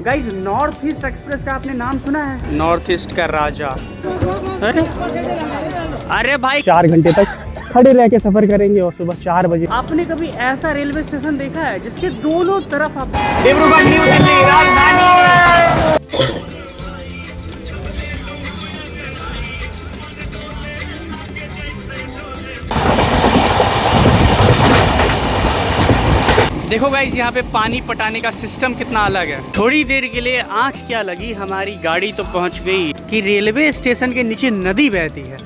Guys north east express का आपने नाम सुना है? नॉर्थ ईस्ट का राजा। अरे भाई 4 घंटे तक खड़े रह के सफर करेंगे और सुबह 4 बजे। आपने कभी ऐसा रेलवे स्टेशन देखा है जिसके दोनों तरफ आप डिब्रूगढ़ न्यू दिल्ली राजधानी। देखो गाइस यहाँ पे पानी पटाने का सिस्टम कितना अलग है। थोड़ी देर के लिए आंख क्या लगी, हमारी गाड़ी तो पहुँच गई कि रेलवे स्टेशन के नीचे नदी बहती है।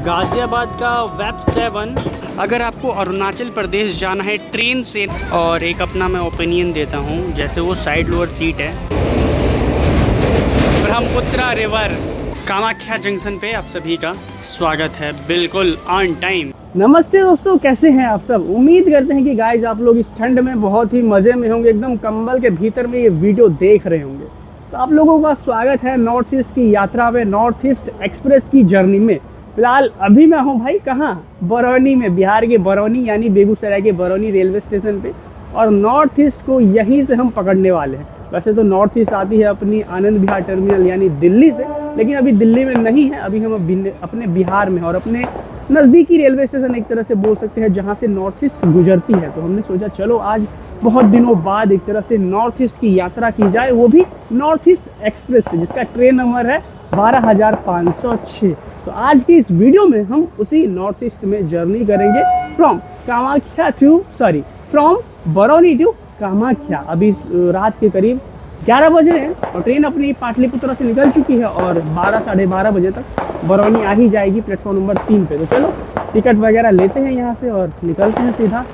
गाजियाबाद का वेब 7। अगर आपको अरुणाचल प्रदेश जाना है ट्रेन से, और एक अपना मैं ओपिनियन देता हूँ, जैसे वो साइड लोअर सीट है, ब्रह्मपुत्रा रिवर कामाख्या जंक्शन पे आप सभी का स्वागत है, बिल्कुल ऑन टाइम। नमस्ते दोस्तों, कैसे हैं आप सब? उम्मीद करते हैं कि गाइस आप लोग इस ठंड में बहुत ही मज़े में होंगे, एकदम कंबल के भीतर में ये वीडियो देख रहे होंगे। तो आप लोगों का स्वागत है नॉर्थ ईस्ट की यात्रा में, नॉर्थ ईस्ट एक्सप्रेस की जर्नी में। फिलहाल अभी मैं हूँ भाई कहाँ, बरौनी में, बिहार के बरौनी यानी बेगूसराय के बरौनी रेलवे स्टेशन पे, और नॉर्थ ईस्ट को यहीं से हम पकड़ने वाले हैं। वैसे तो नॉर्थ ईस्ट आती है अपनी आनंद विहार टर्मिनल यानी दिल्ली से, लेकिन अभी दिल्ली में नहीं है, अभी हम अपने बिहार में, और अपने नज़दीकी रेलवे स्टेशन एक तरह से बोल सकते हैं जहाँ से नॉर्थ ईस्ट गुजरती है। तो हमने सोचा चलो आज बहुत दिनों बाद एक तरह से नॉर्थ ईस्ट की यात्रा की जाए, वो भी नॉर्थ ईस्ट एक्सप्रेस से, जिसका ट्रेन नंबर है 12,506। तो आज की इस वीडियो में हम उसी नॉर्थ ईस्ट में जर्नी करेंगे फ्रॉम बरौनी टू कामाख्या। अभी रात के करीब 11 बजे हैं और ट्रेन अपनी पाटलिपुत्र से निकल चुकी है और 12 साढ़े 12 बजे तक बरौनी आ ही जाएगी प्लेटफॉर्म नंबर 3 पे। तो चलो टिकट वगैरह लेते हैं यहाँ से और निकलते हैं सीधा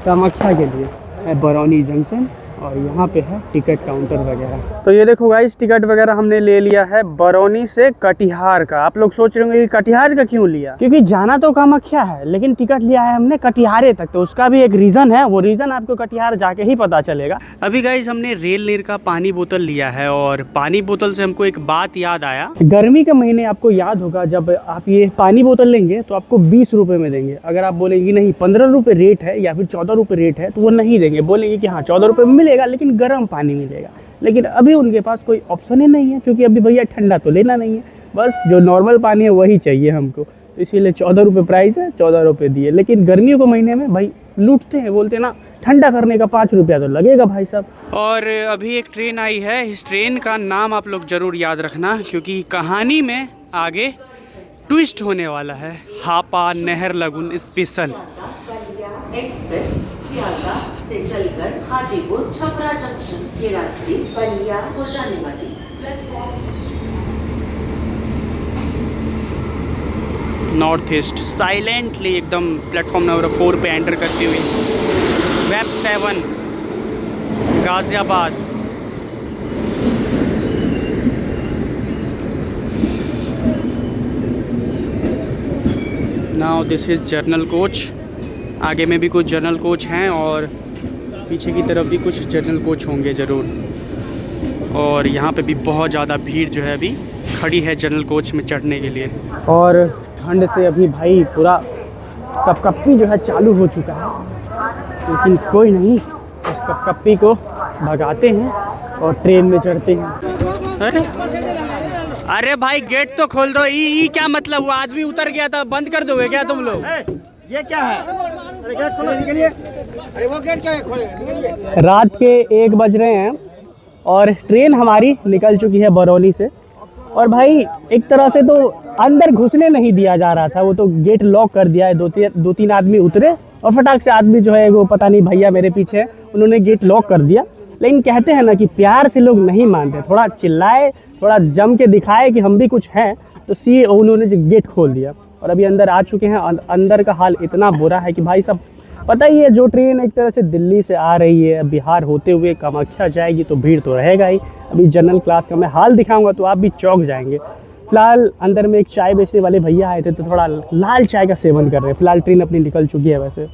कामाख्या के लिए। है बरौनी जंक्शन और यहाँ पे है टिकट काउंटर वगैरह। तो ये देखो गाइस, टिकट वगैरह हमने ले लिया है बरौनी से कटिहार का। आप लोग सोच रहे होंगे कि कटिहार का क्यों लिया, क्योंकि जाना तो कामाख्या है लेकिन टिकट लिया है हमने कटिहारे तक। तो उसका भी एक रीज़न है, वो रीज़न आपको कटिहार जाके ही पता चलेगा। अभी गाइस हमने रेल नीर का पानी बोतल लिया है और पानी बोतल से हमको एक बात याद आया। गर्मी के महीने आपको याद होगा जब आप ये पानी बोतल लेंगे तो आपको 20 रुपये में देंगे। अगर आप बोलेंगे नहीं 15 रुपये रेट है या फिर 14 रुपये रेट है तो वो नहीं देंगे, बोलेंगे कि हाँ 14 रुपये में मिलेगा लेकिन गर्म पानी मिलेगा। लेकिन अभी उनके पास कोई ऑप्शन ही नहीं है, क्योंकि अभी भैया ठंडा तो लेना नहीं है, बस जो नॉर्मल पानी है वही चाहिए हमको। तो इसीलिए 14 रुपये प्राइस है, 14 रुपये दिए। लेकिन गर्मियों के महीने में भाई लूटते हैं, बोलते हैं ना ठंडा करने का 5 रुपया तो लगेगा भाई साहब। और अभी एक ट्रेन आई है, इस ट्रेन का नाम आप लोग ज़रूर याद रखना, क्योंकि कहानी में आगे ट्विस्ट होने वाला है। हापा नहर लगुन स्पेशल एक्सप्रेस सियालदा से चलकर हाजीपुर छपरा जंक्शन के रास्ते बलिया को जाने वाली नॉर्थ ईस्ट साइलेंटली एकदम प्लेटफॉर्म नंबर 4 पे एंटर करती हुई web 7 Ghaziabad. Now this is journal coach. आगे में भी कुछ जर्नल कोच हैं और पीछे की तरफ भी कुछ जर्नल कोच होंगे ज़रूर। और यहाँ पे भी बहुत ज़्यादा भीड़ जो है अभी खड़ी है जर्नल कोच में चढ़ने के लिए। और ठंड से अभी भाई पूरा कपकपी जो है चालू हो चुका है, लेकिन कोई नहीं, उस कपकपी को भगाते हैं और ट्रेन में चढ़ते हैं। अरे भाई गेट तो खोल दो। ई क्या मतलब, वो आदमी उतर गया था, बंद कर दोगे क्या तुम लोग? ये क्या है? अरे गेट खोलो, निकलिए। अरे वो गेट क्या है, खोले, निकलिए। रात के 1 बज रहे हैं और ट्रेन हमारी निकल चुकी है बरौनी से। और भाई एक तरह से तो अंदर घुसने नहीं दिया जा रहा था, वो तो गेट लॉक कर दिया है। 2-3 आदमी उतरे और फटाक से आदमी जो है वो पता नहीं भैया मेरे पीछे है, उन्होंने गेट लॉक कर दिया। लेकिन कहते हैं ना कि प्यार से लोग नहीं मानते, थोड़ा चिल्लाए, थोड़ा जम के दिखाए कि हम भी कुछ हैं, तो उन्होंने गेट खोल दिया और अभी अंदर आ चुके हैं। अंदर का हाल इतना बुरा है कि भाई साहब पता ही है, जो ट्रेन एक तरह से दिल्ली से आ रही है बिहार होते हुए कामाख्या जाएगी तो भीड़ तो रहेगा ही। अभी जनरल क्लास का मैं हाल दिखाऊंगा तो आप भी चौंक जाएंगे। फिलहाल अंदर में एक चाय बेचने वाले भैया आए थे तो थोड़ा लाल चाय का सेवन कर रहे हैं। फिलहाल ट्रेन अपनी निकल चुकी है। वैसे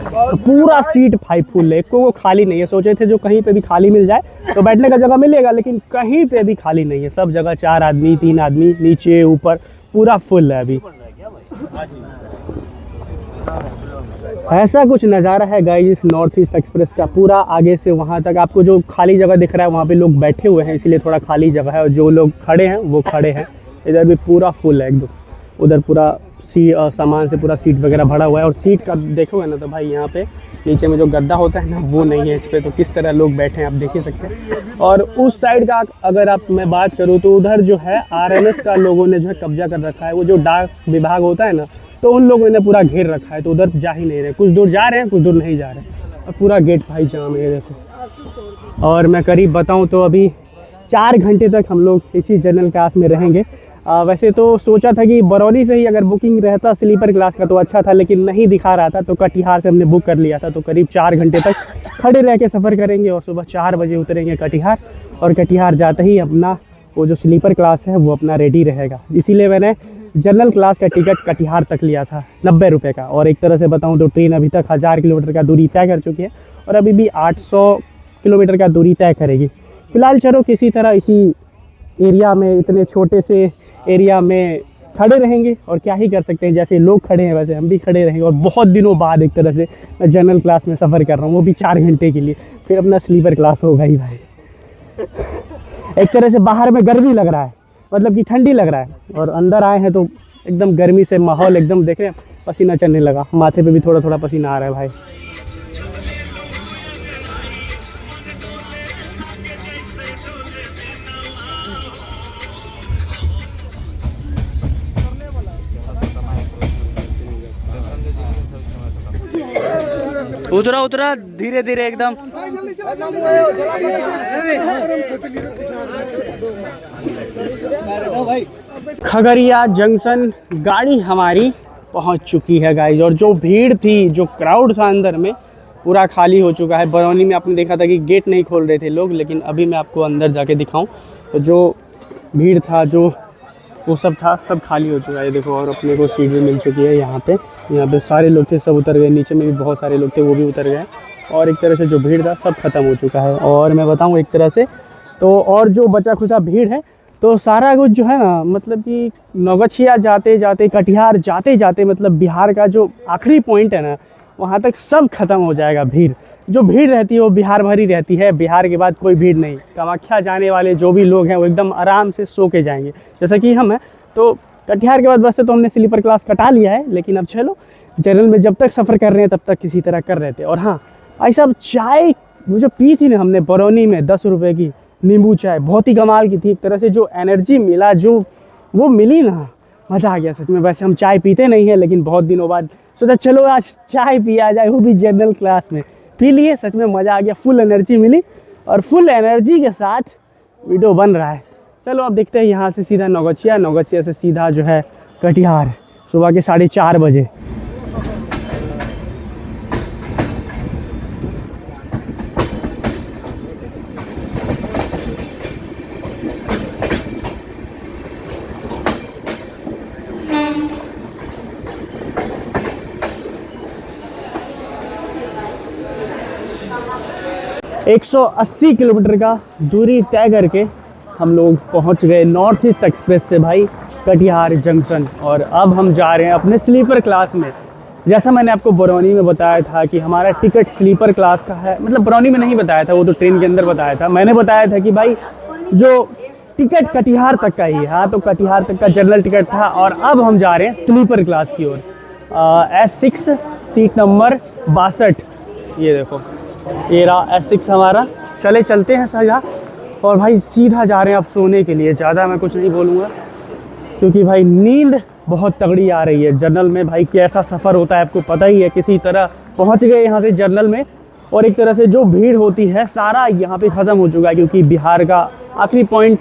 तो पूरा सीट भाई फुल है, एक को खाली नहीं है। सोचे थे जो कहीं पे भी खाली मिल जाए तो बैठने का जगह मिलेगा, लेकिन कहीं पे भी खाली नहीं है। सब जगह 4 आदमी 3 आदमी, नीचे ऊपर पूरा फुल है अभी। ऐसा कुछ नज़ारा है गाइस इस नॉर्थ ईस्ट एक्सप्रेस का। पूरा आगे से वहाँ तक आपको जो खाली जगह दिख रहा है वहाँ पे लोग बैठे हुए हैं, इसलिए थोड़ा खाली जगह है, और जो लोग खड़े हैं वो खड़े हैं। इधर भी पूरा फुल है एकदम। उधर पूरा सामान से पूरा सीट वगैरह भरा हुआ है, और सीट का देखोगे ना तो भाई यहाँ पे नीचे में जो गद्दा होता है ना वो नहीं है इस पर, तो किस तरह लोग बैठे हैं आप देख ही सकते हैं। और उस साइड का अगर मैं बात करूँ तो उधर जो है RMS का लोगों ने जो है कब्जा कर रखा है। वो जो डाक विभाग होता है ना, तो उन लोगों ने पूरा घेर रखा है, तो उधर जा ही नहीं रहे। कुछ दूर जा रहे हैं, कुछ दूर नहीं जा रहे हैं, और पूरा गेट भाई जाम है देखो। और मैं करीब बताऊँ तो अभी 4 घंटे तक हम लोग इसी जनरल क्लास में रहेंगे। वैसे तो सोचा था कि बरौनी से ही अगर बुकिंग रहता स्लीपर क्लास का तो अच्छा था, लेकिन नहीं दिखा रहा था, तो कटिहार से हमने बुक कर लिया था। तो करीब 4 घंटे तक खड़े रह के सफ़र करेंगे, और सुबह 4 बजे उतरेंगे कटिहार, और कटिहार जाते ही अपना वो जो स्लीपर क्लास है वो अपना रेडी रहेगा। इसीलिए मैंने जनरल क्लास का टिकट कटिहार तक लिया था 90 रुपये का। और एक तरह से बताऊँ तो ट्रेन अभी तक 1000 किलोमीटर का दूरी तय कर चुकी है, और अभी भी 800 किलोमीटर का दूरी तय करेगी। फ़िलहाल चलो किसी तरह इसी एरिया में, इतने छोटे से एरिया में खड़े रहेंगे, और क्या ही कर सकते हैं। जैसे लोग खड़े हैं वैसे हम भी खड़े रहेंगे। और बहुत दिनों बाद एक तरह से मैं जनरल क्लास में सफ़र कर रहा हूँ, वो भी 4 घंटे के लिए। फिर अपना स्लीपर क्लास होगा ही भाई। एक तरह से बाहर में गर्मी लग रहा है, मतलब कि ठंडी लग रहा है, और अंदर आए हैं तो एकदम गर्मी से माहौल एकदम देख रहे हैं, पसीना चलने लगा। माथे पे भी थोड़ा थोड़ा पसीना आ रहा है भाई। उतरा उतरा धीरे धीरे एकदम। खगड़िया जंक्शन गाड़ी हमारी पहुंच चुकी है गाइस, और जो भीड़ थी, जो क्राउड था अंदर में, पूरा खाली हो चुका है। बरौनी में आपने देखा था कि गेट नहीं खोल रहे थे लोग, लेकिन अभी मैं आपको अंदर जाके दिखाऊं तो जो भीड़ था, जो वो सब था, सब खाली हो चुका है देखो। और अपने को सीट भी मिल चुकी है यहाँ पे सारे लोग थे, सब उतर गए। नीचे में भी बहुत सारे लोग थे, वो भी उतर गए। और एक तरह से जो भीड़ था सब खत्म हो चुका है। और मैं बताऊँ एक तरह से तो, और जो बचा खुचा भीड़ है तो सारा कुछ जो है ना, मतलब कि नौगछिया जाते जाते, कटिहार जाते जाते, मतलब बिहार का जो आखिरी पॉइंट है ना, वहाँ तक सब खत्म हो जाएगा भीड़। जो भीड़ रहती है वो बिहार भरी रहती है, बिहार के बाद कोई भीड़ नहीं। कामाख्या जाने वाले जो भी लोग हैं वो एकदम आराम से सो के जाएंगे, जैसा कि हम हैं। तो कटिहार के बाद वैसे तो हमने स्लीपर क्लास कटा लिया है, लेकिन अब चलो जनरल में जब तक सफ़र कर रहे हैं तब तक किसी तरह कर रहे थे। और हाँ भाई साहब, चाय वो जो पी थी ना हमने बरौनी में 10 रुपये की नींबू चाय, बहुत ही कमाल की थी। एक तरह से जो एनर्जी मिला, जो वो मिली ना, मज़ा आ गया सच में। वैसे हम चाय पीते नहीं हैं, लेकिन बहुत दिनों बाद सोचा चलो आज चाय पिया जाए, वो भी जनरल क्लास में। पी लिए, सच में मज़ा आ गया, फुल एनर्जी मिली, और फुल एनर्जी के साथ वीडियो बन रहा है। चलो अब देखते हैं, यहाँ से सीधा नौगछिया, नौगछिया से सीधा जो है कटिहार, सुबह के 4:30 बजे। एक 180 किलोमीटर का दूरी तय करके हम लोग पहुंच गए नॉर्थ ईस्ट एक्सप्रेस से भाई कटिहार जंक्शन। और अब हम जा रहे हैं अपने स्लीपर क्लास में। जैसा मैंने आपको बरौनी में बताया था कि हमारा टिकट स्लीपर क्लास का है, मतलब बरौनी में नहीं बताया था, वो तो ट्रेन के अंदर बताया था। मैंने बताया था कि भाई जो टिकट कटिहार तक का ही है। हाँ, तो कटिहार तक का जनरल टिकट था, और अब हम जा रहे हैं स्लीपर क्लास की ओर। S6 सीट नंबर 62, ये देखो, ये रहा S6 हमारा। चलते हैं सीधा, और भाई सीधा जा रहे हैं अब सोने के लिए। ज़्यादा मैं कुछ नहीं बोलूँगा, क्योंकि भाई नींद बहुत तगड़ी आ रही है। जनरल में भाई कैसा सफ़र होता है आपको पता ही है। किसी तरह पहुँच गए यहाँ से जनरल में, और एक तरह से जो भीड़ होती है सारा यहाँ पे ख़त्म हो चुका है, क्योंकि बिहार का आखिरी पॉइंट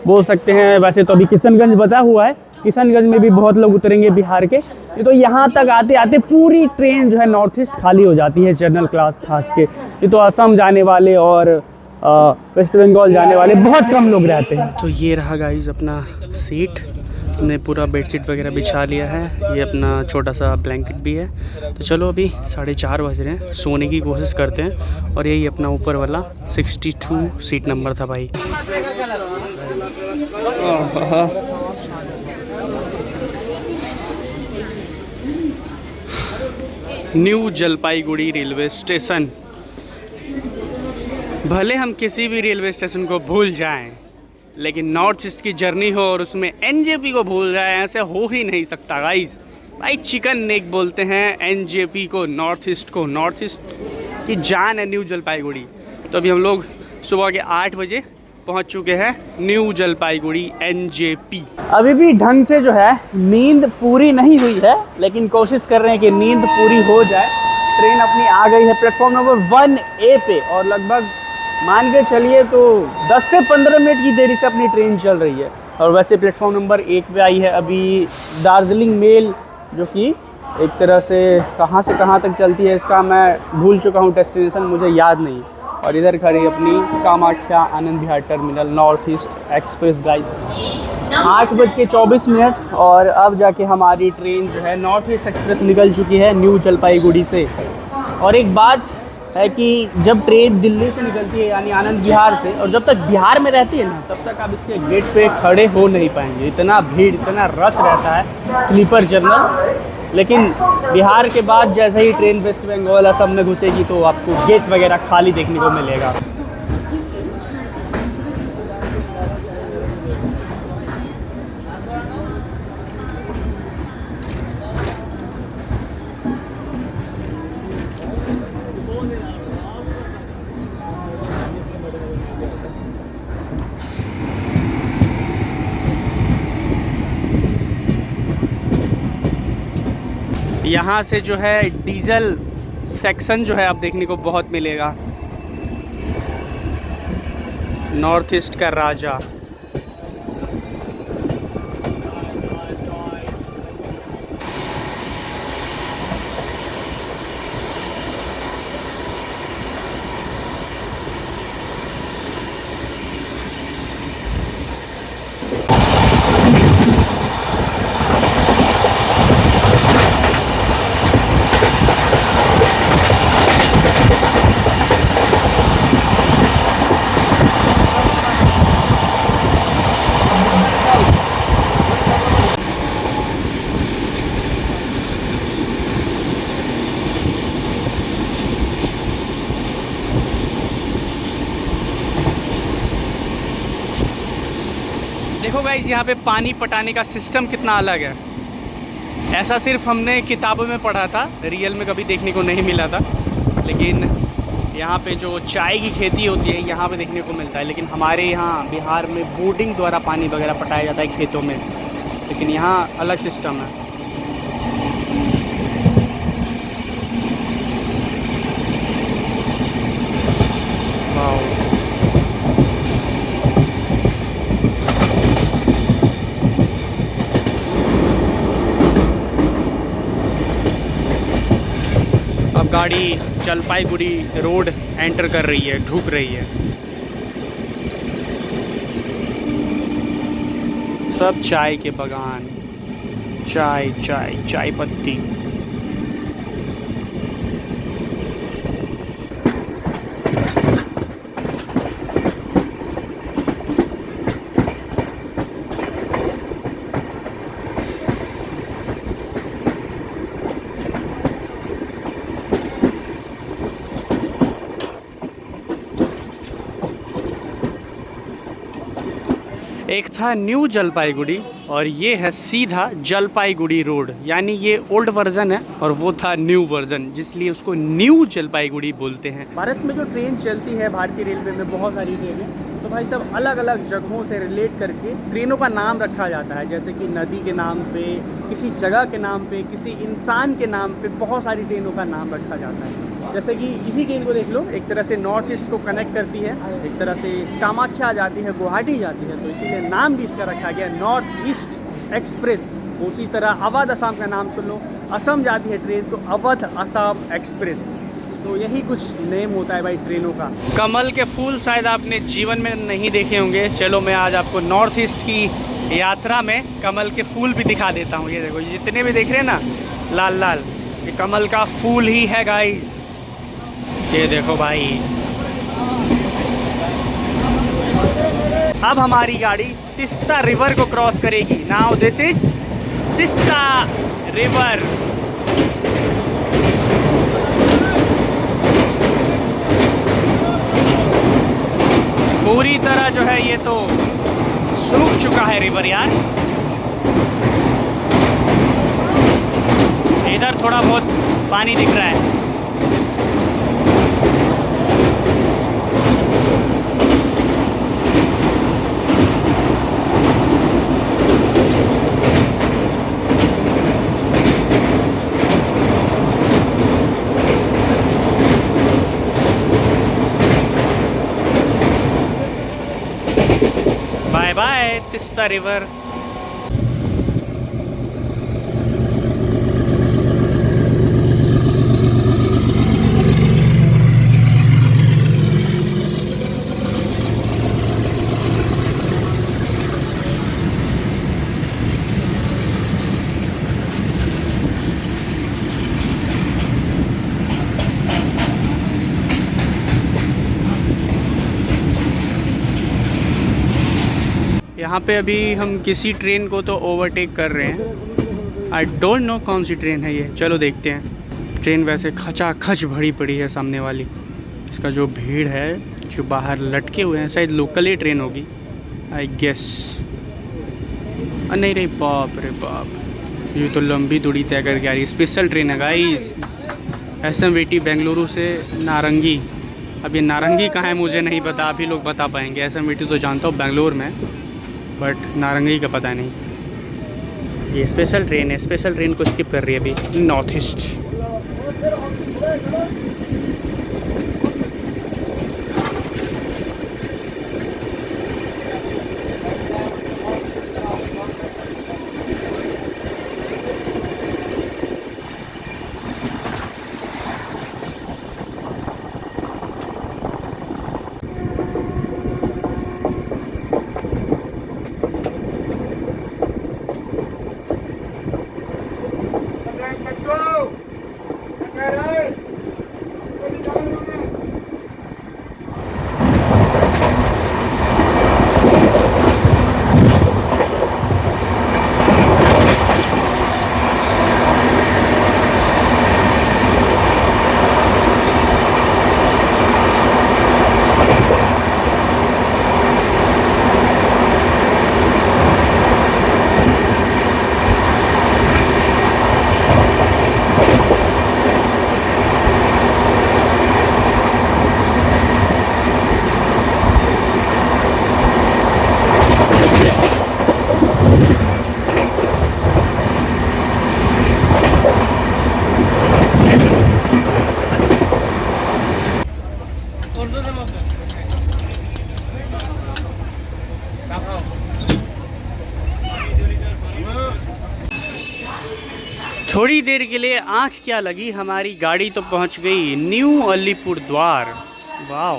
बोल सकते हैं। वैसे तो अभी किशनगंज बता हुआ है, किशनगंज में भी बहुत लोग उतरेंगे बिहार के। तो यहाँ तक आते आते पूरी ट्रेन जो है नॉर्थ ईस्ट खाली हो जाती है, जनरल क्लास खास के। ये तो असम जाने वाले और वेस्ट बंगाल जाने वाले बहुत कम लोग रहते हैं। तो ये रहा गाइस अपना सीट, हमने पूरा बेडशीट वगैरह बिछा लिया है। ये अपना छोटा सा ब्लैंकेट भी है। तो चलो अभी 4:30 बज रहे हैं, सोने की कोशिश करते हैं। और यही अपना ऊपर वाला 62 सीट नंबर था भाई। New Jalpaiguri railway station. भले हम किसी भी रेलवे स्टेशन को भूल जाएं, लेकिन नॉर्थ ईस्ट की जर्नी हो और उसमें एनजेपी को भूल जाए, ऐसे हो ही नहीं सकता गाइस। भाई चिकन नेक बोलते हैं एनजेपी को, नॉर्थ ईस्ट को। नॉर्थ ईस्ट की जान है न्यू जलपाईगुड़ी। तो अभी हम लोग सुबह के 8 बजे पहुंच चुके हैं न्यू जलपाईगुड़ी एनजेपी। अभी भी ढंग से जो है नींद पूरी नहीं हुई है, लेकिन कोशिश कर रहे हैं कि नींद पूरी हो जाए। ट्रेन अपनी आ गई है प्लेटफॉर्म नंबर 1A पे और लगभग मान के चलिए तो 10 से 15 मिनट की देरी से अपनी ट्रेन चल रही है। और वैसे प्लेटफॉर्म नंबर 1 पे आई है अभी दार्जिलिंग मेल, जो कि एक तरह से कहाँ तक चलती है इसका मैं भूल चुका हूँ, डेस्टिनेशन मुझे याद नहीं। और इधर खड़ी अपनी Kamakhya Anand Vihar terminal north east express guys. 8:24 और अब जाके हमारी ट्रेन जो है नॉर्थ ईस्ट एक्सप्रेस निकल चुकी है न्यू जलपाईगुड़ी से। और एक बात है कि जब ट्रेन दिल्ली से निकलती है यानी आनंद विहार से, और जब तक बिहार में रहती है ना, तब तक आप इसके गेट पे खड़े हो नहीं पाएंगे। इतना भीड़, इतना रश रहता है स्लीपर जर्नल। लेकिन बिहार के बाद जैसे ही ट्रेन वेस्ट बंगाल असम में घुसेगी तो आपको गेट वगैरह खाली देखने को मिलेगा। यहाँ से जो है डीजल सेक्शन जो है आप देखने को बहुत मिलेगा। नॉर्थ ईस्ट का राजा। देखो गाइस यहाँ पे पानी पटाने का सिस्टम कितना अलग है। ऐसा सिर्फ हमने किताबों में पढ़ा था, रियल में कभी देखने को नहीं मिला था। लेकिन यहाँ पे जो चाय की खेती होती है यहाँ पे देखने को मिलता है। लेकिन हमारे यहाँ बिहार में बोटिंग द्वारा पानी वगैरह पटाया जाता है खेतों में, लेकिन यहाँ अलग सिस्टम है। वाओ। अब गाड़ी जलपाईगुड़ी रोड एंटर कर रही है, ढुक रही है। सब चाय के बागान, चाय चाय चाय पत्ती। एक था न्यू जलपाईगुड़ी और ये है सीधा जलपाईगुड़ी रोड, यानी ये ओल्ड वर्जन है और वो था न्यू वर्जन, जिसलिए उसको न्यू जलपाईगुड़ी बोलते हैं। भारत में जो ट्रेन चलती है भारतीय रेलवे में, बहुत सारी ट्रेनें, तो भाई सब अलग अलग जगहों से रिलेट करके ट्रेनों का नाम रखा जाता है। जैसे कि नदी के नाम पे, किसी जगह के नाम पे, किसी इंसान के नाम पे बहुत सारी ट्रेनों का नाम रखा जाता है। जैसे कि इसी ट्रेन को देख लो, एक तरह से नॉर्थ ईस्ट को कनेक्ट करती है, एक तरह से कामाख्या जाती है, गुवाहाटी जाती है, तो इसीलिए नाम भी इसका रखा गया नॉर्थ ईस्ट एक्सप्रेस। उसी तरह अवध असम का नाम सुन लो, असम जाती है ट्रेन तो अवध असम एक्सप्रेस। तो यही कुछ नेम होता है भाई ट्रेनों का। कमल के फूल शायद आपने जीवन में नहीं देखे होंगे। चलो मैं आज आपको नॉर्थ ईस्ट की यात्रा में कमल के फूल भी दिखा देता हूँ। ये देखो, जितने भी देख रहे हैं ना लाल लाल, ये कमल का फूल ही है गाइस। ये देखो भाई। अब हमारी गाड़ी तिस्ता रिवर को क्रॉस करेगी। Now this is Teesta river. पूरा जो है ये तो सूख चुका है रिवर यार। इधर थोड़ा बहुत पानी दिख रहा है। Bye bye Teesta river. यहाँ पे अभी हम किसी ट्रेन को तो ओवरटेक कर रहे हैं। आई डोंट नो कौन सी ट्रेन है ये, चलो देखते हैं। ट्रेन वैसे खचाखच भरी पड़ी है सामने वाली। इसका जो भीड़ है, जो बाहर लटके हुए हैं, शायद लोकल ही ट्रेन होगी आई गेस। नहीं रे बाप रे बाप, ये तो लंबी दूरी तय करके आ रही है। स्पेशल ट्रेन है गाइस, SMVT बेंगलुरु से नारंगी। अब ये नारंगी कहाँ है मुझे नहीं पता, आप ही लोग बता पाएंगे। SMVT तो जानता हूँ बेंगलोर में, बट नारंगी का पता नहीं। ये स्पेशल ट्रेन है, स्पेशल ट्रेन को स्किप कर रही है अभी नॉर्थ ईस्ट। थोड़ी देर के लिए आंख क्या लगी, हमारी गाड़ी तो पहुंच गई न्यू अलीपुर द्वार। वाओ।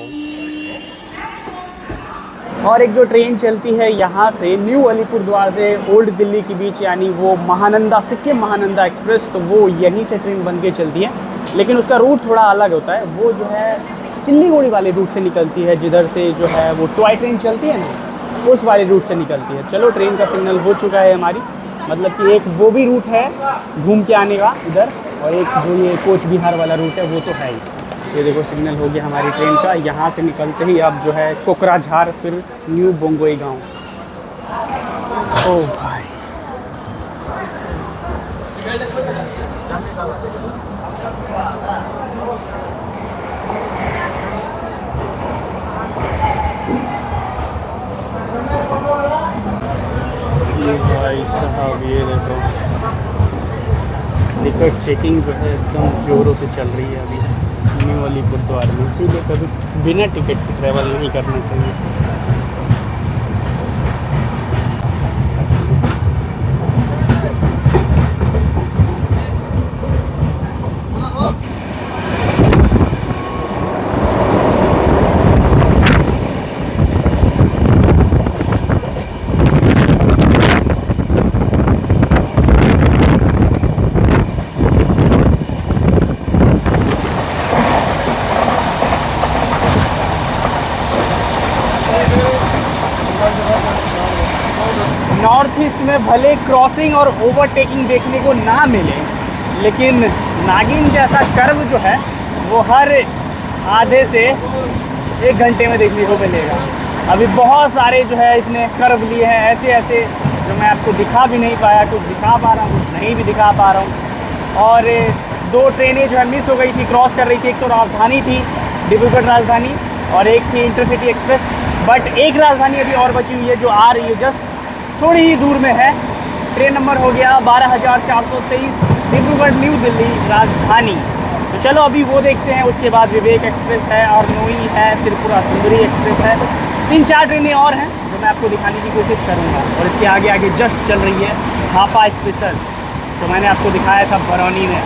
और एक जो ट्रेन चलती है यहाँ से न्यू अलीपुर द्वार से ओल्ड दिल्ली के बीच, यानी वो महानंदा, सिक्किम महानंदा एक्सप्रेस, तो वो यहीं से ट्रेन बन के चलती है। लेकिन उसका रूट थोड़ा अलग होता है। वो जो है सिल्लीगुड़ी वाले रूट से निकलती है, जिधर से जो है वो टॉय ट्रेन चलती है ना, उस वाले रूट से निकलती है। चलो ट्रेन का सिग्नल हो चुका है हमारी, मतलब कि एक वो भी रूट है घूम के आने का इधर, और एक जो ये कोच बिहार वाला रूट है वो तो है ही। ये देखो सिग्नल हो गया हमारी ट्रेन का। यहाँ से निकलते ही अब जो है कोकराझार, फिर न्यू बोंगोई गांव। ओ भाई, ये भाई साहब, ये देखो टिकट चेकिंग जो है एकदम ज़ोरों से चल रही है अभी न्यू अलीपुर द्वार में। इसीलिए कभी बिना टिकट के ट्रैवल नहीं करना चाहिए। नॉर्थ ईस्ट में भले क्रॉसिंग और ओवरटेकिंग देखने को ना मिले, लेकिन नागिन जैसा कर्व जो है वो हर आधे से 1 घंटे में देखने को मिलेगा। अभी बहुत सारे जो है इसने कर्व लिए हैं ऐसे ऐसे, जो मैं आपको दिखा भी नहीं पाया, कुछ दिखा पा रहा हूँ, कुछ नहीं भी दिखा पा रहा हूँ। और 2 ट्रेनें जो है मिस हो गई थी, क्रॉस कर रही थी। एक तो राजधानी थी, डिब्रूगढ़ राजधानी, और एक थी इंटरसिटी एक्सप्रेस। बट एक राजधानी अभी और बची हुई है जो आ रही है, जस्ट थोड़ी ही दूर में है। ट्रेन नंबर हो गया 12423, डिब्रूगढ़ न्यू दिल्ली राजधानी। तो चलो अभी वो देखते हैं। उसके बाद विवेक एक्सप्रेस है, और नोई है, त्रिपुरा सुंदरी एक्सप्रेस है। 3-4 ट्रेनें और हैं जो मैं आपको दिखाने की कोशिश करूँगा। और इसके आगे आगे जस्ट चल रही है हापा स्पेशल, जो मैंने आपको दिखाया था बरौनी में।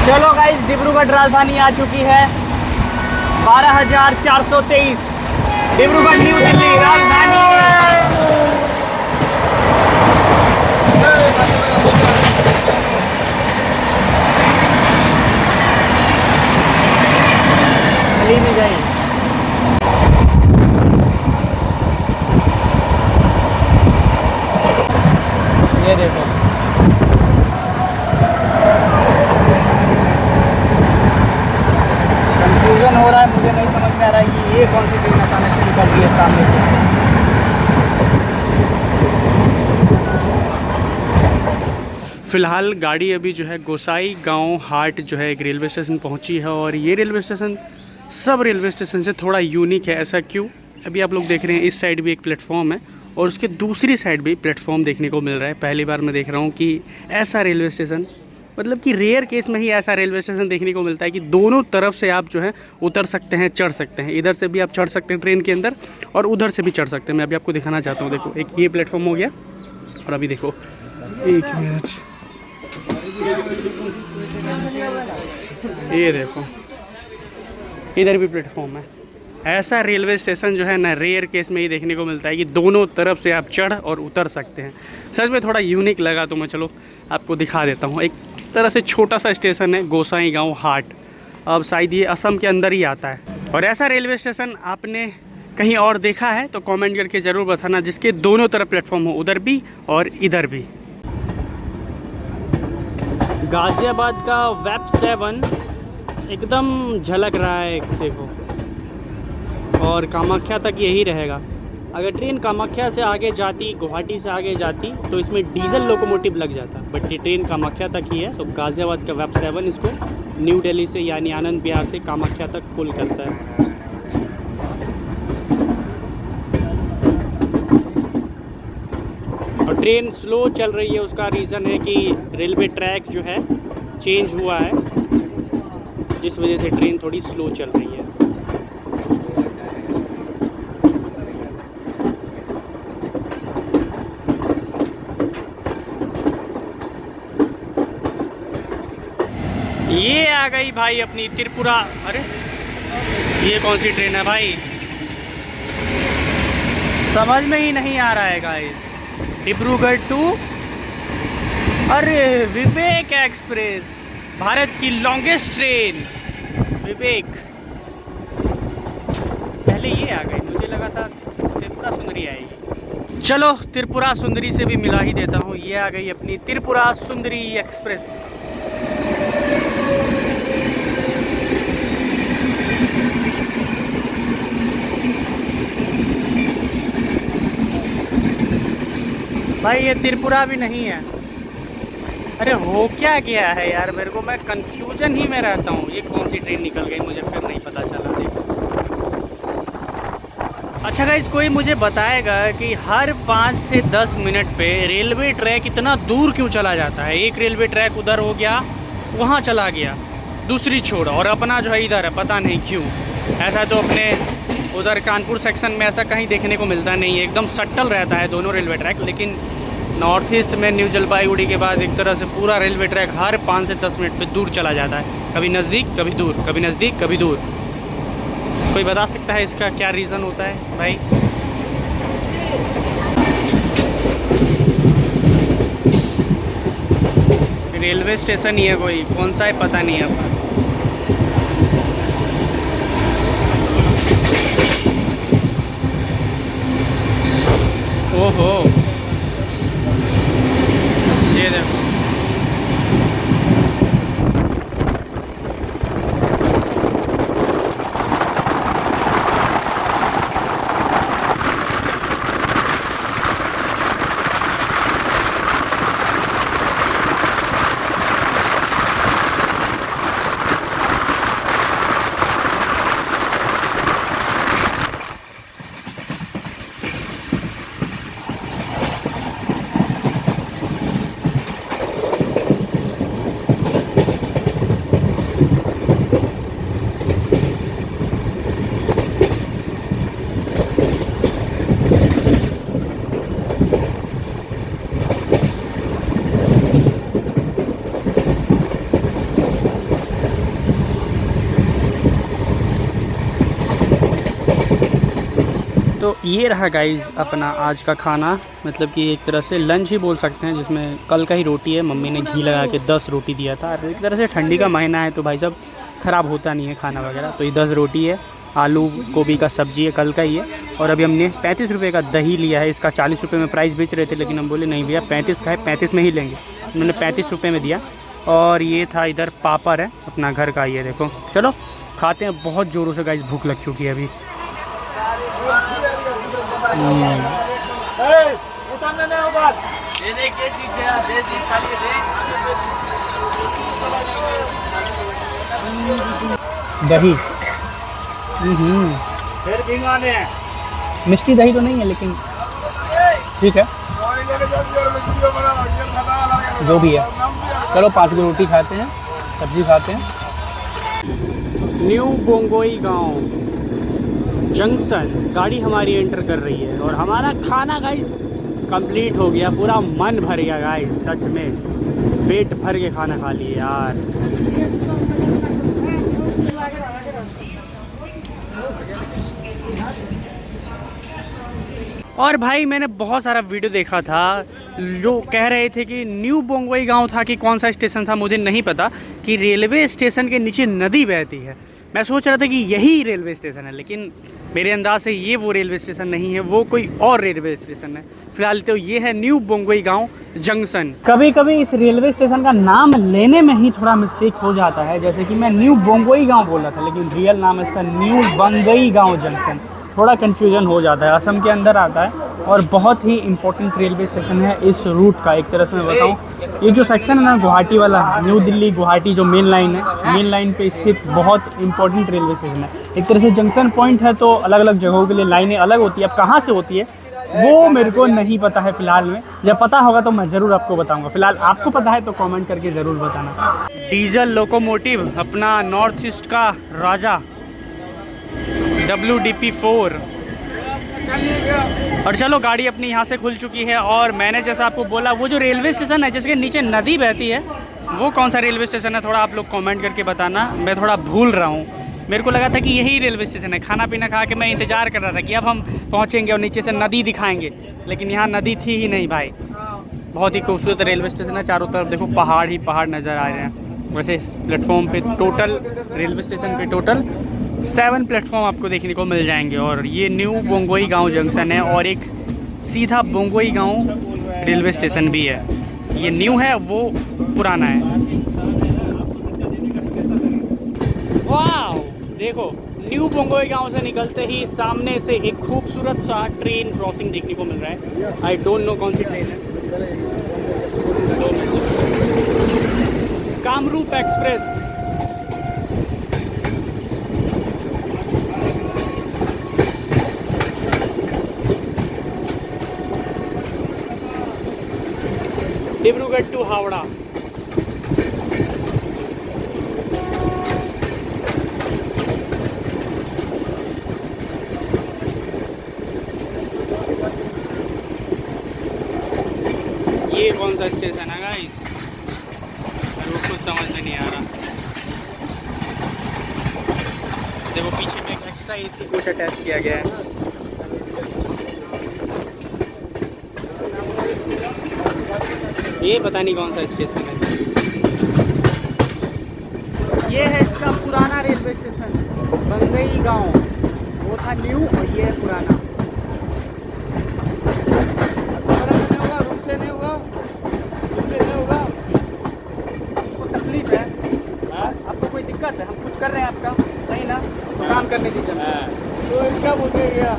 चलो गाइस, डिब्रूगढ़ राजधानी आ चुकी है 12423, डिब्रूगढ़ न्यू दिल्ली राजधानी। गली में गई, ये देखो कंफ्यूजन हो रहा है, मुझे नहीं समझ में आ रहा है कि ये कौन सी ट्रेन अचानक से निकल रही है सामने से। फ़िलहाल गाड़ी अभी जो है गोसाई गांव हाट जो है एक रेलवे स्टेशन पहुंची है। और ये रेलवे स्टेशन सब रेलवे स्टेशन से थोड़ा यूनिक है। ऐसा क्यों? अभी आप लोग देख रहे हैं इस साइड भी एक प्लेटफॉर्म है और उसके दूसरी साइड भी प्लेटफॉर्म देखने को मिल रहा है। पहली बार मैं देख रहा हूँ कि ऐसा रेलवे स्टेशन, मतलब कि रेयर केस में ही ऐसा रेलवे स्टेशन देखने को मिलता है कि दोनों तरफ से आप जो है उतर सकते हैं, चढ़ सकते हैं। इधर से भी आप चढ़ सकते हैं ट्रेन के अंदर, और उधर से भी चढ़ सकते हैं। मैं अभी आपको दिखाना चाहता हूँ। देखो, एक ये प्लेटफॉर्म हो गया, और अभी देखो, एक मिनट, ये देखो इधर भी प्लेटफॉर्म है। ऐसा रेलवे स्टेशन जो है ना रेयर केस में ही देखने को मिलता है कि दोनों तरफ से आप चढ़ और उतर सकते हैं। सच में थोड़ा यूनिक लगा, तो मैं चलो आपको दिखा देता हूँ। एक तरह से छोटा सा स्टेशन है गोसाई गांव हाट। अब शायद ये असम के अंदर ही आता है। और ऐसा रेलवे स्टेशन आपने कहीं और देखा है तो कमेंट करके ज़रूर बताना, जिसके दोनों तरफ प्लेटफॉर्म हो, उधर भी और इधर भी। गाज़ियाबाद का वेब 7 एकदम झलक रहा है, देखो। और कामाख्या तक यही रहेगा। अगर ट्रेन कामाख्या से आगे जाती, गुवाहाटी से आगे जाती, तो इसमें डीजल लोकोमोटिव लग जाता। बट ये ट्रेन कामाख्या तक ही है, तो गाज़ियाबाद का वेब 7 इसको न्यू दिल्ली से यानी आनंद विहार से कामाख्या तक पुल करता है। और ट्रेन स्लो चल रही है, उसका रीज़न है कि रेलवे ट्रैक जो है चेंज हुआ है, जिस वजह से ट्रेन थोड़ी स्लो चल रही है। ये आ गई भाई अपनी त्रिपुरा। अरे ये कौन सी ट्रेन है भाई, समझ में ही नहीं आ रहा है गाइस। डिब्रूगढ़ टू, अरे विवेक एक्सप्रेस, भारत की लॉन्गेस्ट ट्रेन विवेक। पहले ये आ गई, मुझे लगा था त्रिपुरा सुंदरी आएगी। चलो त्रिपुरा सुंदरी से भी मिला ही देता हूँ। ये आ गई अपनी त्रिपुरा सुंदरी एक्सप्रेस। भाई ये त्रिपुरा भी नहीं है। अरे हो क्या गया है यार, मेरे को, मैं कंफ्यूजन ही में रहता हूँ। ये कौन सी ट्रेन निकल गई मुझे फिर नहीं पता चला। देखो, अच्छा गाइस, कोई मुझे बताएगा कि हर 5 से 10 मिनट पे रेलवे ट्रैक इतना दूर क्यों चला जाता है? एक रेलवे ट्रैक उधर हो गया, वहाँ चला गया दूसरी छोड़, और अपना जो है इधर है, पता नहीं क्यों। ऐसा तो अपने उधर कानपुर सेक्शन में ऐसा कहीं देखने को मिलता नहीं है। एकदम सट्टल रहता है दोनों रेलवे ट्रैक। लेकिन नॉर्थ ईस्ट में न्यू जलपाईगुड़ी के बाद एक तरह से पूरा रेलवे ट्रैक हर 5 से 10 मिनट पे दूर चला जाता है। कभी नज़दीक कभी दूर, कभी नज़दीक कभी दूर। कोई बता सकता है इसका क्या रीज़न होता है भाई? रेलवे स्टेशन ही है कोई, कौन सा है पता नहीं है अपना। ओहो, ये देखो। तो ये रहा गाइज़ अपना आज का खाना, मतलब कि एक तरह से लंच ही बोल सकते हैं, जिसमें कल का ही रोटी है। मम्मी ने घी लगा के 10 रोटी दिया था। एक तरह से ठंडी का महीना है तो भाई साहब ख़राब होता नहीं है खाना वगैरह। तो ये 10 रोटी है, आलू गोभी का सब्जी है, कल का ही है। और अभी हमने 35 रुपये का दही लिया है। इसका 40 रुपये में प्राइस बेच रहे थे, लेकिन हम बोले नहीं भैया 35 का है, 35 में ही लेंगे। उन्होंने 35 रुपये में दिया। और ये था इधर पापड़ है अपना घर का, ये देखो। चलो खाते हैं, बहुत ज़ोरों से गाइस भूख लग चुकी है अभी। दही मिष्टी दही तो नहीं है, लेकिन ठीक है जो भी है। चलो 5 की रोटी खाते हैं, सब्जी खाते हैं। न्यू बोंगोई गांव जंक्शन गाड़ी हमारी एंटर कर रही है और हमारा खाना गाइस कंप्लीट हो गया। पूरा मन भर गया गाइस, सच में पेट भर के खाना खा लिए यार। और भाई मैंने बहुत सारा वीडियो देखा था जो कह रहे थे कि न्यू बोंगोई गांव था कि कौन सा स्टेशन था मुझे नहीं पता, कि रेलवे स्टेशन के नीचे नदी बहती है। मैं सोच रहा था कि यही रेलवे स्टेशन है, लेकिन मेरे अंदाज से ये वो रेलवे स्टेशन नहीं है, वो कोई और रेलवे स्टेशन है। फिलहाल तो ये है न्यू बोंगोई गांव जंक्शन। कभी कभी इस रेलवे स्टेशन का नाम लेने में ही थोड़ा मिस्टेक हो जाता है, जैसे कि मैं न्यू बोंगोई गांव बोला था, लेकिन रियल नाम है इसका न्यू बंगई गांव जंक्शन। थोड़ा कन्फ्यूजन हो जाता है। असम के अंदर आता है और बहुत ही इंपॉर्टेंट रेलवे स्टेशन है इस रूट का। एक तरह से मैं बताऊँ, ये जो सेक्शन है ना गुवाहाटी वाला, न्यू दिल्ली गुवाहाटी जो मेन लाइन है, मेन लाइन पे स्थित बहुत इंपॉर्टेंट रेलवे स्टेशन है। एक तरह से जंक्शन पॉइंट है, तो अलग अलग जगहों के लिए लाइनें अलग होती है। अब कहाँ से होती है वो मेरे को नहीं पता है फिलहाल में। जब पता होगा तो मैं ज़रूर आपको बताऊंगा। फिलहाल आपको पता है तो कमेंट करके ज़रूर बताना। डीजल लोकोमोटिव अपना नॉर्थ ईस्ट का राजा WDP4। और चलो गाड़ी अपनी यहाँ से खुल चुकी है। और मैंने जैसा आपको बोला, वो जो रेलवे स्टेशन है जिसके नीचे नदी बहती है, वो कौन सा रेलवे स्टेशन है थोड़ा आप लोग कमेंट करके बताना। मैं थोड़ा भूल रहा हूँ, मेरे को लगा था कि यही रेलवे स्टेशन है। खाना पीना खा के मैं इंतज़ार कर रहा था कि अब हम पहुँचेंगे और नीचे से नदी दिखाएंगे, लेकिन यहाँ नदी थी ही नहीं भाई। बहुत ही खूबसूरत रेलवे स्टेशन है, चारों तरफ देखो पहाड़ ही पहाड़ नज़र आ रहे हैं। वैसे इस प्लेटफॉर्म पे टोटल, रेलवे स्टेशन पे टोटल 7 प्लेटफॉर्म आपको देखने को मिल जाएंगे। और ये न्यू बोंगोई गांव जंक्शन है और एक सीधा बोंगोई गांव रेलवे स्टेशन भी है। ये न्यू है, वो पुराना है। वाह देखो, न्यू बोंगोई गांव से निकलते ही सामने से एक खूबसूरत सा ट्रेन क्रॉसिंग देखने को मिल रहा है। आई डोंट नो कौन सी ट्रेन है। कामरूप एक्सप्रेस। डिब्रूगढ़ टू हावड़ा। ये कौन सा स्टेशन है गाइस, मेरे को कुछ समझ में नहीं आ रहा। देखो पीछे में एक एक्स्ट्रा AC कोच अटैच किया गया है। ये पता नहीं कौन सा स्टेशन है। ये है इसका पुराना रेलवे स्टेशन बंगई गांव, वो था न्यू और ये है पुराना। आपको तकलीफ है? आपको कोई दिक्कत है? हम कुछ कर रहे हैं आपका? नहीं ना, तो काम करने दीजिए। तो क्या बोलते गया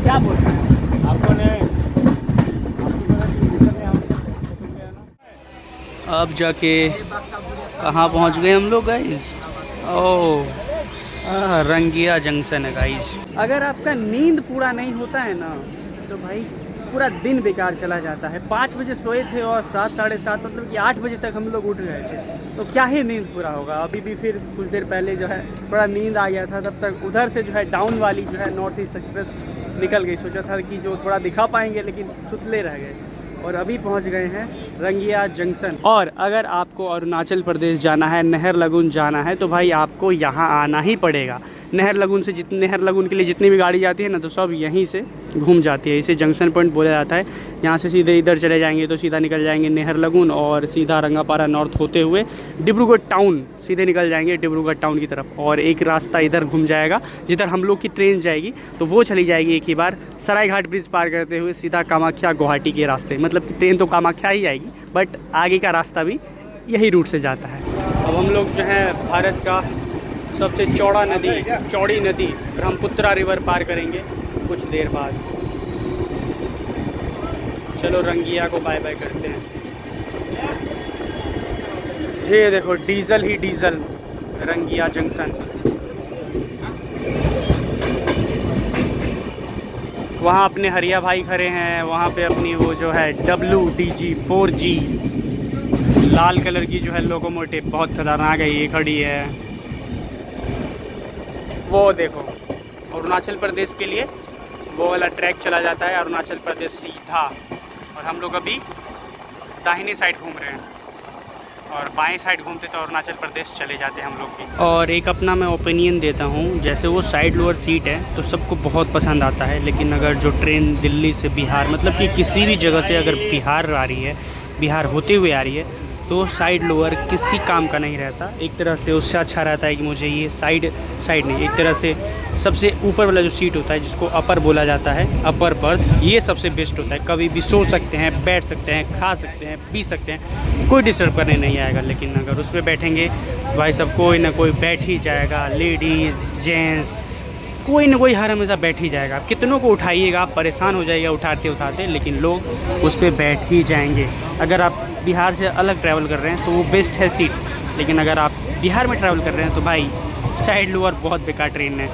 क्या बोल रहे हैं? आपको ने अब जाके कहाँ पहुँच गए हम लोग गाइस? ओह रंगिया जंक्शन है गाइस। अगर आपका नींद पूरा नहीं होता है ना तो भाई पूरा दिन बेकार चला जाता है। 5 बजे सोए थे और 7 साढ़े 7 मतलब कि 8 बजे तक हम लोग उठ गए थे, तो क्या ही नींद पूरा होगा। अभी भी फिर कुछ देर पहले जो है थोड़ा नींद आ गया था, तब तक उधर से जो है डाउन वाली जो है नॉर्थ ईस्ट एक्सप्रेस निकल गई। सोचा था कि जो थोड़ा दिखा पाएंगे लेकिन सुतले रह गए और अभी पहुंच गए हैं रंगिया जंक्शन। और अगर आपको अरुणाचल प्रदेश जाना है, नहर लगून जाना है, तो भाई आपको यहाँ आना ही पड़ेगा। नहर लगून से नहर लगून के लिए जितनी भी गाड़ी जाती है ना, तो सब यहीं से घूम जाती है। इसे जंक्शन पॉइंट बोला जाता है। यहाँ से सीधे इधर चले जाएंगे तो सीधा निकल जाएंगे नहर लगून और सीधा रंगापारा नॉर्थ होते हुए डिब्रूगढ़ टाउन सीधे निकल जाएंगे डिब्रूगढ़ टाउन की तरफ। और एक रास्ता इधर घूम जाएगा जिधर हम लोग की ट्रेन जाएगी, तो वो चली जाएगी एक ही बार सरायघाट ब्रिज पार करते हुए सीधा कामाख्या गुवाहाटी के रास्ते। मतलब कि ट्रेन तो कामाख्या ही आएगी, बट आगे का रास्ता भी यही रूट से जाता है। अब हम लोग जो है भारत का सबसे चौड़ी नदी ब्रह्मपुत्रा रिवर पार करेंगे कुछ देर बाद। चलो रंगिया को बाय बाय करते हैं। ये देखो डीजल ही डीजल रंगिया जंक्शन। वहाँ अपने हरिया भाई खड़े हैं, वहाँ पे अपनी वो जो है WDG 4G लाल कलर की जो है लोकोमोटिव बहुत खतरनाक है, ये खड़ी है। वो देखो अरुणाचल प्रदेश के लिए वो वाला ट्रैक चला जाता है, अरुणाचल प्रदेश सीधा। और हम लोग अभी दाहिने साइड घूम रहे हैं और बाएं साइड घूमते तो अरुणाचल प्रदेश चले जाते हैं हम लोग भी। और एक अपना मैं ओपिनियन देता हूँ, जैसे वो साइड लोअर सीट है तो सबको बहुत पसंद आता है, लेकिन अगर जो ट्रेन दिल्ली से बिहार मतलब कि किसी भी जगह से अगर बिहार आ रही है, बिहार होते हुए आ रही है, तो साइड लोअर किसी काम का नहीं रहता। एक तरह से उससे अच्छा रहता है कि मुझे ये साइड नहीं, एक तरह से सबसे ऊपर वाला जो सीट होता है जिसको अपर बोला जाता है, अपर बर्थ, ये सबसे बेस्ट होता है। कभी भी सो सकते हैं, बैठ सकते हैं, खा सकते हैं, पी सकते हैं, कोई डिस्टर्ब करने नहीं आएगा। लेकिन अगर उस पर बैठेंगे भाई सब कोई ना कोई बैठ ही जाएगा, लेडीज़ जेंट्स कोई ना कोई हर हमेशा बैठ ही जाएगा। आप कितनों को उठाइएगा, आप परेशान हो जाइएगा उठाते उठाते, लेकिन लोग उस पर बैठ ही जाएंगे। अगर आप बिहार से अलग ट्रैवल कर रहे हैं तो वो बेस्ट है सीट, लेकिन अगर आप बिहार में ट्रैवल कर रहे हैं तो भाई साइड लोअर बहुत बेकार ट्रेन है।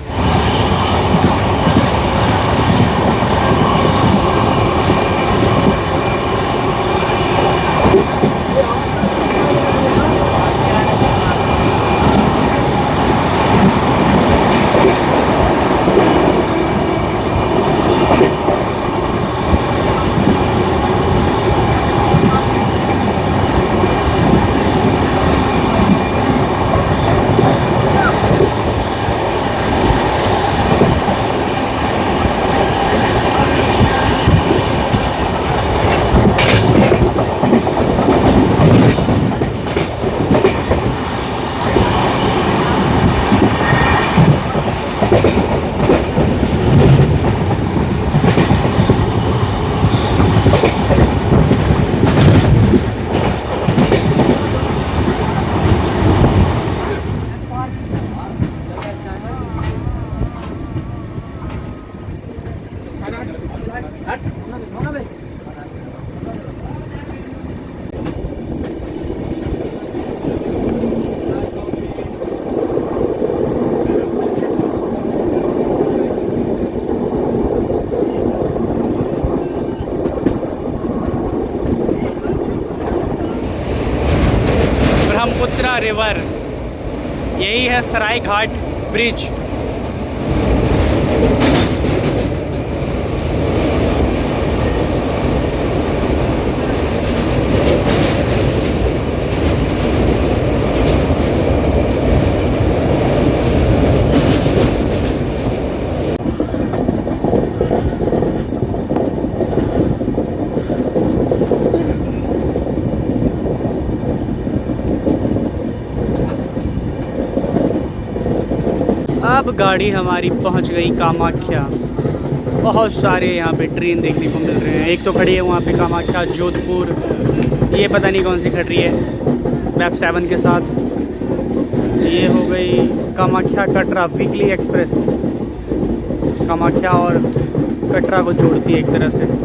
ब्रह्मपुत्रा रिवर, यही है सरायघाट ब्रिज। अब गाड़ी हमारी पहुंच गई कामाख्या। बहुत सारे यहाँ पे ट्रेन देखने को मिल रहे हैं। एक तो खड़ी है वहाँ पे कामाख्या जोधपुर, ये पता नहीं कौन सी खड़ी है, मैप 7 के साथ। ये हो गई कामाख्या कटरा वीकली एक्सप्रेस, कामाख्या और कटरा को जोड़ती है एक तरह से।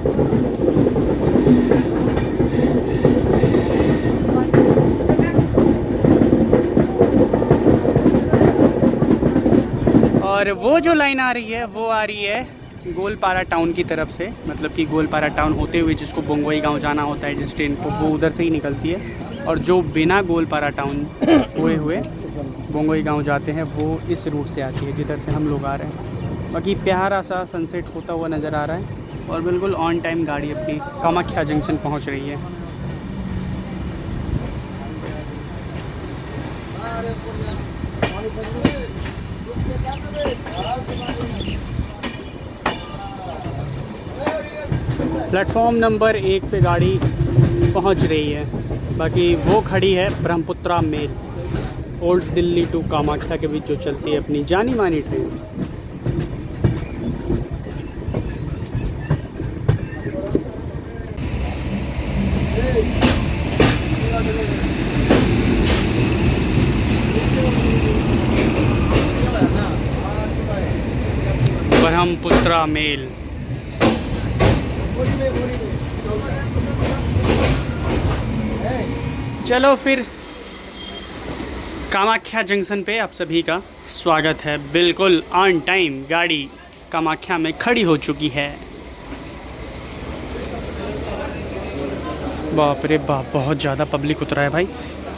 और वो जो लाइन आ रही है वो आ रही है गोलपारा टाउन की तरफ से, मतलब कि गोलपारा टाउन होते हुए जिसको बोंगोई गांव जाना होता है जिस ट्रेन को, वो उधर से ही निकलती है। और जो बिना गोलपारा टाउन हुए बोंगोई गांव जाते हैं वो इस रूट से आती है जिधर से हम लोग आ रहे हैं। बाकी प्यारा सा सनसेट होता हुआ नज़र आ रहा है और बिल्कुल ऑन टाइम गाड़ी अपनी कामाख्या जंक्शन पहुंच रही है। प्लेटफॉर्म नंबर 1 पे गाड़ी पहुंच रही है। बाकी वो खड़ी है Brahmaputra mail, old Delhi to Kamakhya के बीच जो चलती है अपनी जानी मानी ट्रेन। ब्रह्मपुत्रा मेल। चलो फिर कामाख्या जंक्शन पे आप सभी का स्वागत है। बिल्कुल ऑन टाइम गाड़ी कामाख्या में खड़ी हो चुकी है। बाप रे बाप, बहुत ज़्यादा पब्लिक उतरा है भाई।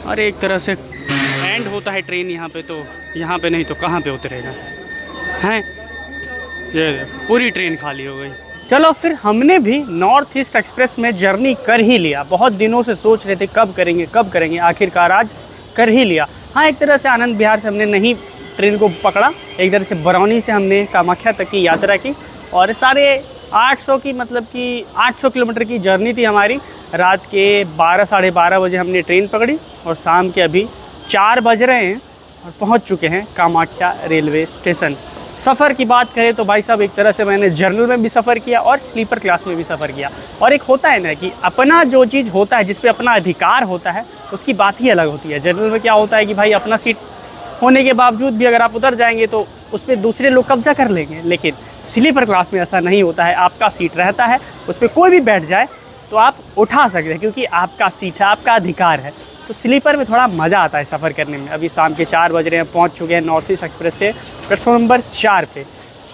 अरे एक तरह से एंड होता है ट्रेन यहाँ पे, तो यहाँ पे नहीं तो कहाँ पे उतरेगा हैं। ये पूरी ट्रेन खाली हो गई। चलो फिर हमने भी नॉर्थ ईस्ट एक्सप्रेस में जर्नी कर ही लिया। बहुत दिनों से सोच रहे थे कब करेंगे, आखिरकार आज कर ही लिया। हाँ, एक तरह से आनंद विहार से हमने नहीं ट्रेन को पकड़ा, एक तरह से बरौनी से हमने कामाख्या तक की यात्रा की और 850 की, मतलब कि 800 किलोमीटर की जर्नी थी हमारी। रात के 12 साढ़े 12 बजे हमने ट्रेन पकड़ी और शाम के अभी 4 बज रहे हैं और पहुंच चुके हैं कामाख्या रेलवे स्टेशन। सफ़र की बात करें तो भाई साहब, एक तरह से मैंने जर्नल में भी सफ़र किया और स्लीपर क्लास में भी सफ़र किया। और एक होता है ना कि अपना जो चीज़ होता है, जिस पे अपना अधिकार होता है, उसकी बात ही अलग होती है। जर्नल में क्या होता है कि भाई अपना सीट होने के बावजूद भी अगर आप उधर जाएंगे तो उस पर दूसरे लोग कब्जा कर लेंगे, लेकिन स्लीपर क्लास में ऐसा नहीं होता है। आपका सीट रहता है, उस पर कोई भी बैठ जाए तो आप उठा सकते हैं, क्योंकि आपका सीट है, आपका अधिकार है। तो स्लीपर में थोड़ा मज़ा आता है सफ़र करने में। अभी शाम के 4 बज रहे हैं, पहुंच चुके हैं नॉर्थ ईस्ट एक्सप्रेस से प्लेटफॉर्म नंबर 4 पे।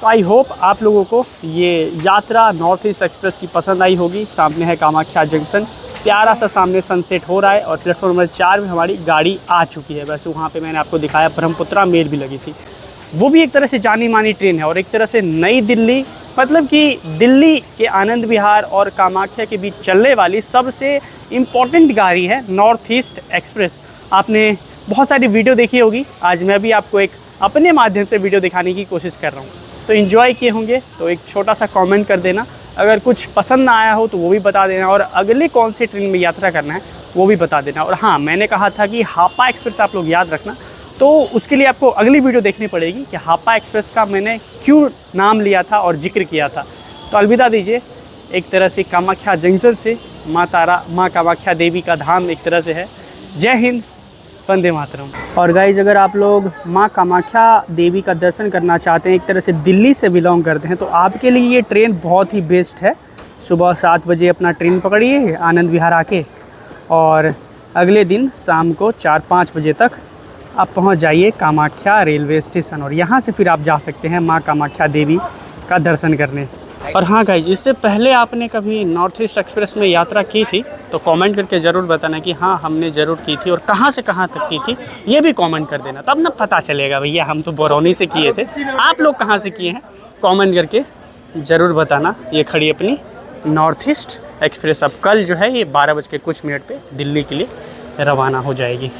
तो आई होप आप लोगों को ये यात्रा नॉर्थ ईस्ट एक्सप्रेस की पसंद आई होगी। सामने है कामाख्या जंक्शन, प्यारा सा सामने सनसेट हो रहा है और प्लेटफॉर्म नंबर 4 में हमारी गाड़ी आ चुकी है। वैसे वहाँ पे मैंने आपको दिखाया ब्रह्मपुत्रा मेल भी लगी थी, वो भी एक तरह से जानी मानी ट्रेन है और एक तरह से नई दिल्ली, मतलब कि दिल्ली के आनंद विहार और कामाख्या के बीच चलने वाली सबसे इम्पॉर्टेंट गाड़ी है नॉर्थ ईस्ट एक्सप्रेस। आपने बहुत सारी वीडियो देखी होगी, आज मैं भी आपको एक अपने माध्यम से वीडियो दिखाने की कोशिश कर रहा हूँ। तो इन्जॉय किए होंगे तो एक छोटा सा कमेंट कर देना, अगर कुछ पसंद ना आया हो तो वो भी बता देना, और अगले कौन सी ट्रेन में यात्रा करना है वो भी बता देना। और हाँ, मैंने कहा था कि हापा एक्सप्रेस आप लोग याद रखना, तो उसके लिए आपको अगली वीडियो देखनी पड़ेगी कि हापा एक्सप्रेस का मैंने क्यों नाम लिया था और जिक्र किया था। तो अलविदा दीजिए, एक तरह से कामाख्या जंक्शन से माँ कामाख्या देवी का धाम एक तरह से है। जय हिंद, वंदे मातरम। और गाइज, अगर आप लोग माँ कामाख्या देवी का दर्शन करना चाहते हैं, एक तरह से दिल्ली से बिलोंग करते हैं, तो आपके लिए ये ट्रेन बहुत ही बेस्ट है। सुबह 7 बजे अपना ट्रेन पकड़िए आनंद विहार आके, और अगले दिन शाम को 4-5 बजे तक आप पहुंच जाइए कामाख्या रेलवे स्टेशन, और यहाँ से फिर आप जा सकते हैं माँ कामाख्या देवी का दर्शन करने। और हाँ गाइज, इससे पहले आपने कभी नॉर्थ ईस्ट एक्सप्रेस में यात्रा की थी तो कमेंट करके ज़रूर बताना कि हाँ हमने ज़रूर की थी, और कहाँ से कहाँ तक की थी ये भी कमेंट कर देना, तब ना पता चलेगा भैया हम तो बरौनी से किए थे, आप लोग कहाँ से किए हैं कमेंट करके ज़रूर बताना। ये खड़ी अपनी नॉर्थ ईस्ट एक्सप्रेस अब कल जो है ये 12 बज के कुछ मिनट पर दिल्ली के लिए रवाना हो जाएगी।